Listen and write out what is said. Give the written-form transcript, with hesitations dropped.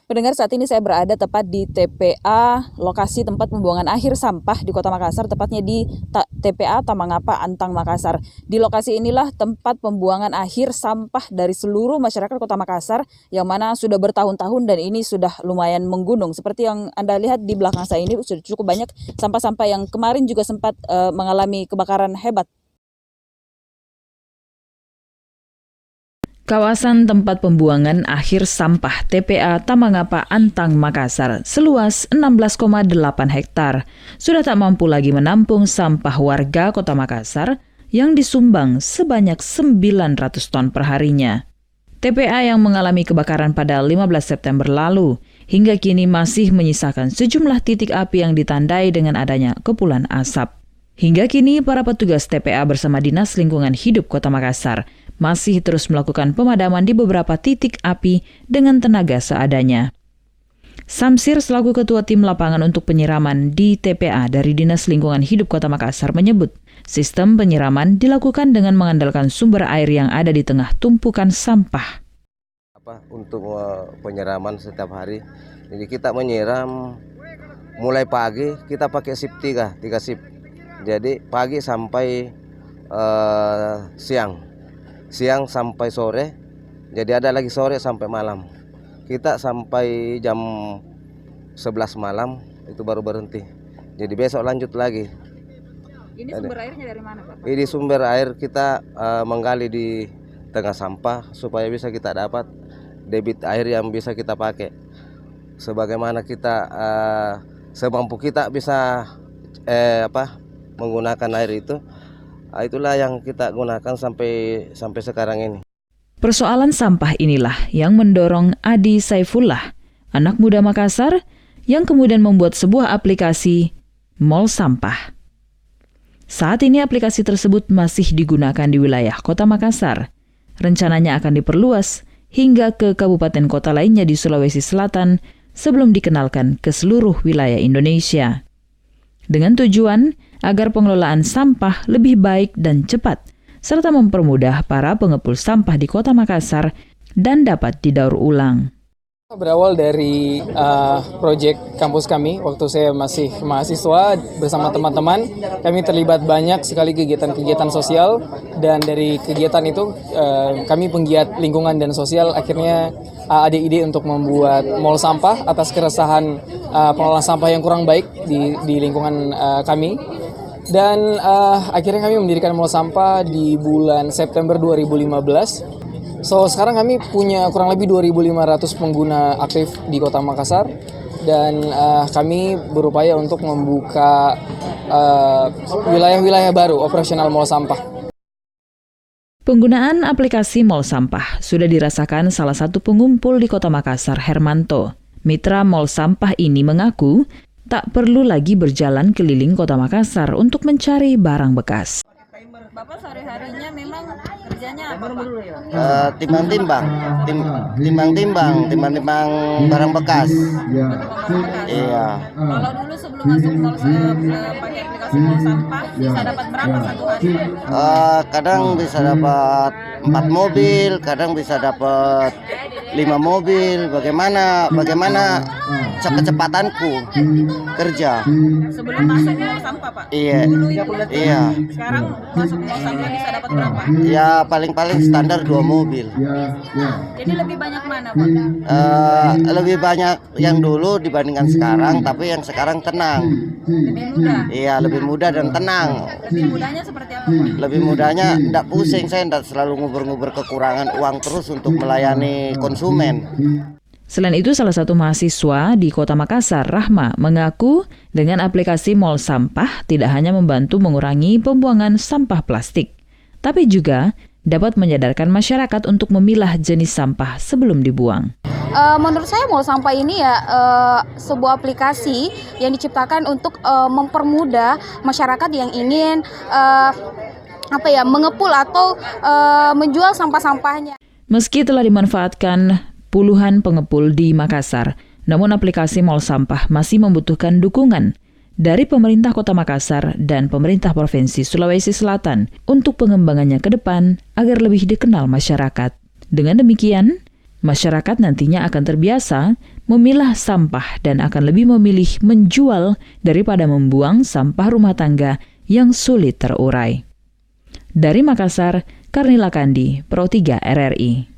Pendengar, saat ini saya berada tepat di TPA, lokasi tempat pembuangan akhir sampah di Kota Makassar, tepatnya di TPA Tamangapa, Antang, Makassar. Di lokasi inilah tempat pembuangan akhir sampah dari seluruh masyarakat Kota Makassar, yang mana sudah bertahun-tahun dan ini sudah lumayan menggunung. Seperti yang Anda lihat di belakang saya ini, sudah cukup banyak sampah-sampah yang kemarin juga sempat mengalami kebakaran hebat. Kawasan tempat pembuangan akhir sampah TPA Tamangapa, Antang, Makassar seluas 16,8 hektar sudah tak mampu lagi menampung sampah warga Kota Makassar yang disumbang sebanyak 900 ton per harinya. TPA yang mengalami kebakaran pada 15 September lalu hingga kini masih menyisakan sejumlah titik api yang ditandai dengan adanya kepulan asap. Hingga kini para petugas TPA bersama Dinas Lingkungan Hidup Kota Makassar masih terus melakukan pemadaman di beberapa titik api dengan tenaga seadanya. Samsir selaku Ketua Tim Lapangan untuk Penyiraman di TPA dari Dinas Lingkungan Hidup Kota Makassar menyebut, sistem penyiraman dilakukan dengan mengandalkan sumber air yang ada di tengah tumpukan sampah. Untuk penyiraman setiap hari, jadi kita menyiram mulai pagi, kita pakai shift 3 shift. Jadi pagi sampai siang sampai sore, jadi ada lagi sore sampai malam. Kita sampai jam 11 malam itu baru berhenti. Jadi besok lanjut lagi. Ini sumber airnya dari mana, Pak? Ini sumber air kita menggali di tengah sampah supaya bisa kita dapat debit air yang bisa kita pakai. Sebagaimana kita semampu kita bisa menggunakan air itu. Itulah yang kita gunakan sampai sekarang ini. Persoalan sampah inilah yang mendorong Adi Saifullah, anak muda Makassar, yang kemudian membuat sebuah aplikasi Mall Sampah. Saat ini aplikasi tersebut masih digunakan di wilayah Kota Makassar. Rencananya akan diperluas hingga ke kabupaten kota lainnya di Sulawesi Selatan sebelum dikenalkan ke seluruh wilayah Indonesia. Dengan tujuan agar pengelolaan sampah lebih baik dan cepat, serta mempermudah para pengepul sampah di Kota Makassar dan dapat didaur ulang. Berawal dari proyek kampus kami, waktu saya masih mahasiswa bersama teman-teman, kami terlibat banyak sekali kegiatan-kegiatan sosial, dan dari kegiatan itu kami penggiat lingkungan dan sosial akhirnya ada ide untuk membuat mall sampah atas keresahan pengelolaan sampah yang kurang baik di lingkungan kami. Dan akhirnya kami mendirikan mall sampah di bulan September 2015. So sekarang kami punya kurang lebih 2.500 pengguna aktif di Kota Makassar, dan kami berupaya untuk membuka wilayah-wilayah baru operasional mall sampah. Penggunaan aplikasi Mall Sampah sudah dirasakan salah satu pengumpul di Kota Makassar, Hermanto. Mitra Mall Sampah ini mengaku tak perlu lagi berjalan keliling Kota Makassar untuk mencari barang bekas. Bapak sehari-harinya memang kerjanya apa, Pak? Timbang-timbang barang bekas. Iya. Kalau dulu sebelum masuk mall pakai aplikasi mall sampah bisa dapat berapa satu hari? Kadang bisa dapat 4 mobil, kadang bisa dapat 5 mobil. Bagaimana kecepatanku kerja. Sebelum masuk mall sampah, Pak? Iya. Iya. Sekarang masuk mall sampah bisa dapat berapa? Ya paling standar 2 mobil. Jadi lebih banyak mana, Pak? Lebih banyak yang dulu dibandingkan sekarang, tapi yang sekarang tenang. Lebih mudah? Iya, lebih mudah dan tenang. Lebih mudahnya seperti apa, Pak? Lebih mudahnya enggak pusing, saya enggak selalu ngubur-ngubur kekurangan uang terus untuk melayani konsumen. Selain itu, salah satu mahasiswa di Kota Makassar, Rahma, mengaku dengan aplikasi Mall Sampah tidak hanya membantu mengurangi pembuangan sampah plastik, tapi juga dapat menyadarkan masyarakat untuk memilah jenis sampah sebelum dibuang. Menurut saya Mall Sampah ini sebuah aplikasi yang diciptakan untuk mempermudah masyarakat yang ingin mengepul atau menjual sampah-sampahnya. Meski telah dimanfaatkan puluhan pengepul di Makassar, namun aplikasi Mall Sampah masih membutuhkan dukungan dari pemerintah Kota Makassar dan pemerintah Provinsi Sulawesi Selatan untuk pengembangannya ke depan agar lebih dikenal masyarakat. Dengan demikian, Masyarakat nantinya akan terbiasa memilah sampah dan akan lebih memilih menjual daripada membuang sampah rumah tangga yang sulit terurai. Dari Makassar, Karnila Kandi, Pro 3 RRI.